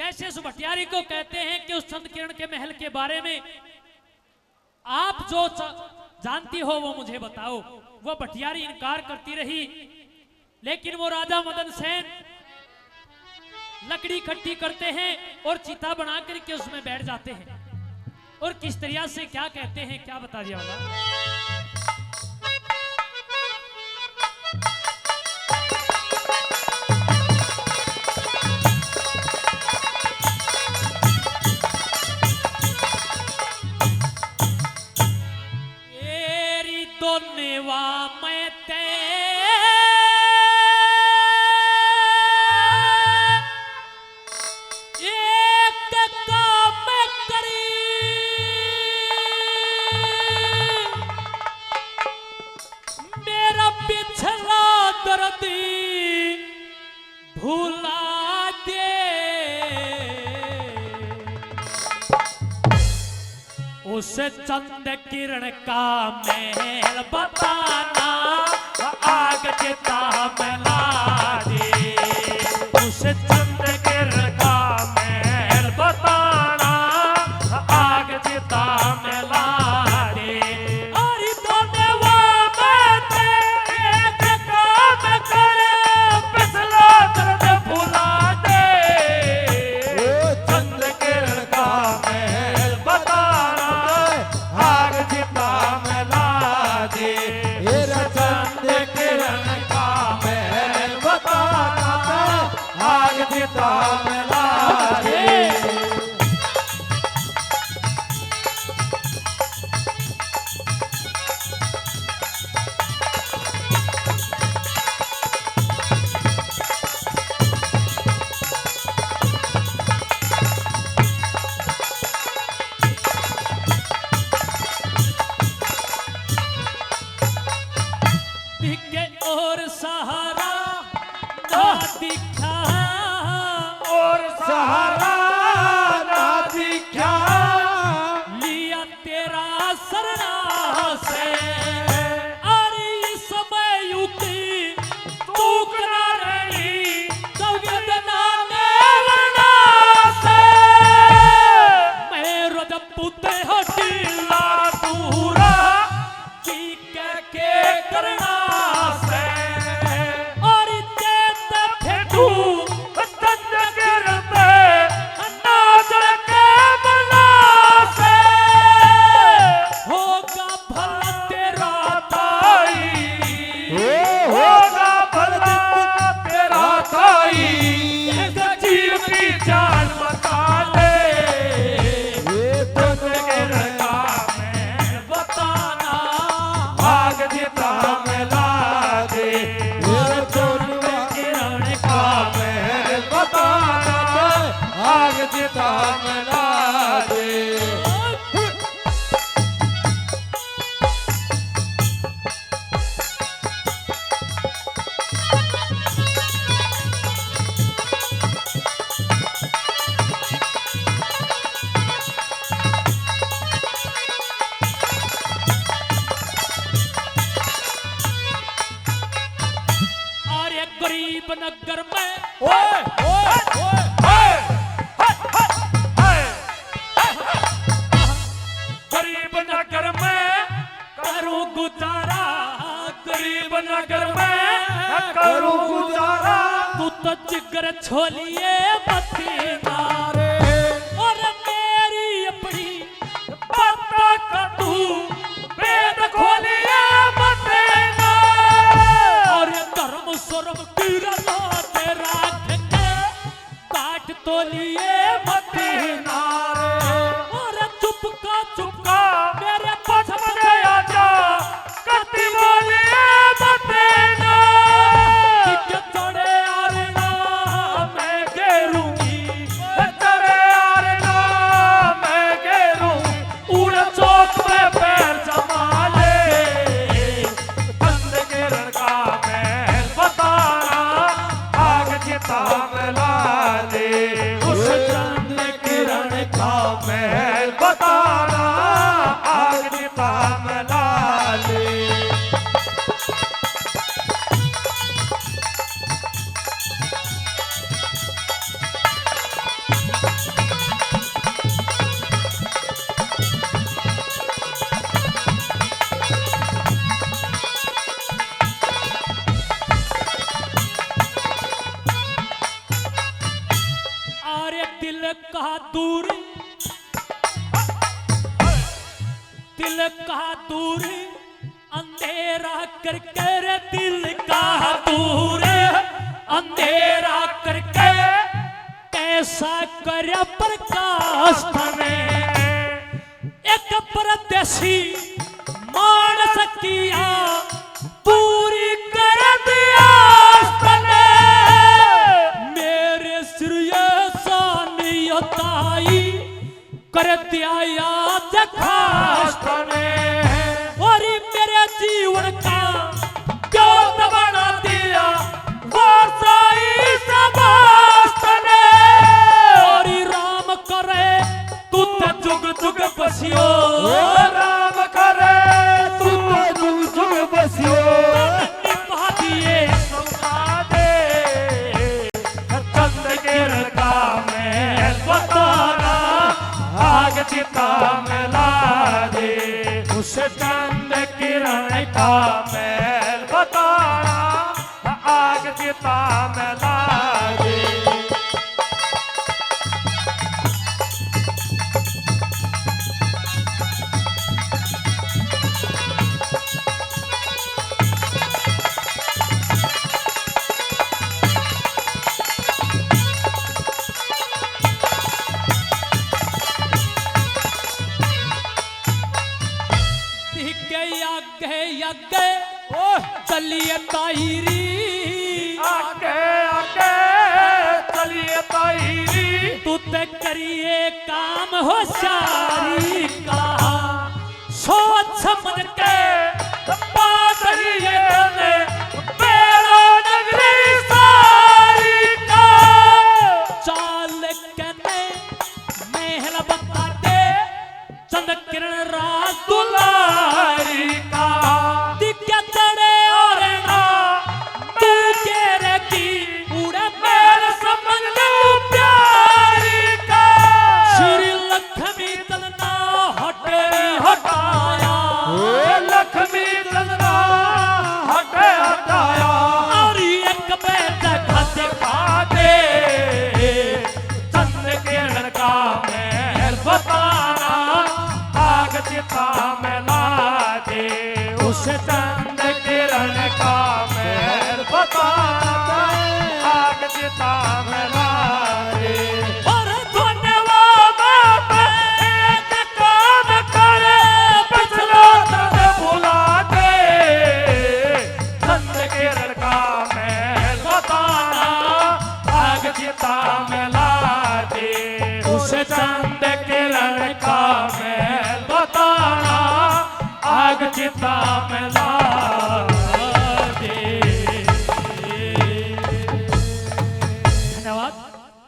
कैसे उस भटियारी को कहते हैं कि उस चंद किरण के महल के बारे में आप जो जानती हो वो मुझे बताओ। वो भटियारी इनकार करती रही, लेकिन वो राजा मदन सेन लकड़ी इकट्ठी करते हैं और चिता बना करके उसमें बैठ जाते हैं और किस तरह से क्या कहते हैं क्या बता दिया होगा। उस चंद किरण का महल बताना आग चिता मिला दे। उस चंद किरण का महल बताना आग चिता मिला दे। और दोनों बातें एक काम करे पिछला दर्द भुला दे। चंद किरण का महल बताना आग चिता मिला दे। चंद किरण का महल बताना आग चिता मिला दे। और सहारा ना दिखा, और सहारा ना दिखा, लिया तेरा सरना से। अरे इस समय युक्ति चूक ना रही संवेदना ने वरना से। मैं रजपूते हटीला दूरा की कह के करना गरीब नगर में गरीब नगर में करूं गुजारा। गरीब नगर में करूं गुजारा। तू तो जिगर छोलिए मती नारे। और मेरी अपनी बात का तू वेद खोलिए मती नारे। और धर्म शर्म तो लिए मती नारे। और चुपका मेरे पास आजा कति बोलिए मती नारे। चढ़े आरना मैं घेरूंगी, चढ़े आरना मैं घेरूंगी। उड़ चौक में पैर जमा ले। चंद किरण का महल बताना आग चिता मिला दे। उस चंद किरण का महल बताना अरे दिल का दूर, दिल का दूर अंधेरा करके, रे दिल का दूर अंधेरा करके कैसा कर प्रकाश तने। एक परदेसी मानस किया पूरी कर दिया तने। मेरे सिर ये सानियताई कर दिया याद खास तने। और मेरे जीवन का ज्योत बना दिया वो साई समाज तने। और राम करे तू ते जुग जुग बसियो, राम करे तू ते जुग जुग बसियो। निभा दिए समझा दे चंद किरण का महल बताना, आग चिता में ला दे उस चंद किरण का महल बताना, आग चिता में ला दे। चलिए ताहिरी, आगे आगे चलिए ताहिरी। तू ते करिए काम होशियारी का, सोच समझ के बात ही ये ने बेरो नगरी सारी का। चाल कने महल बता दे चंद किरण रात दुलारी का। दिक्या तड़े और ना तू केरे की उड़े मेल समझ ले प्यारी का। श्री लक्ष्मी तलना हटे हटाया, लक्ष्मी चंद्रा हटे हटाया। और एक बेटा खाते खा दे चंद किरण का महल बताना, आग चिता में ला दे उस चंद किरण का महल बताना, आग चिता में ला दे। और धन्यवाद एक काम करे पिछला तन भुला दे, चंद किरण का महल बताना, आग चिता में ला दे उस चंद किरण का महल बताना, आग चिता में ला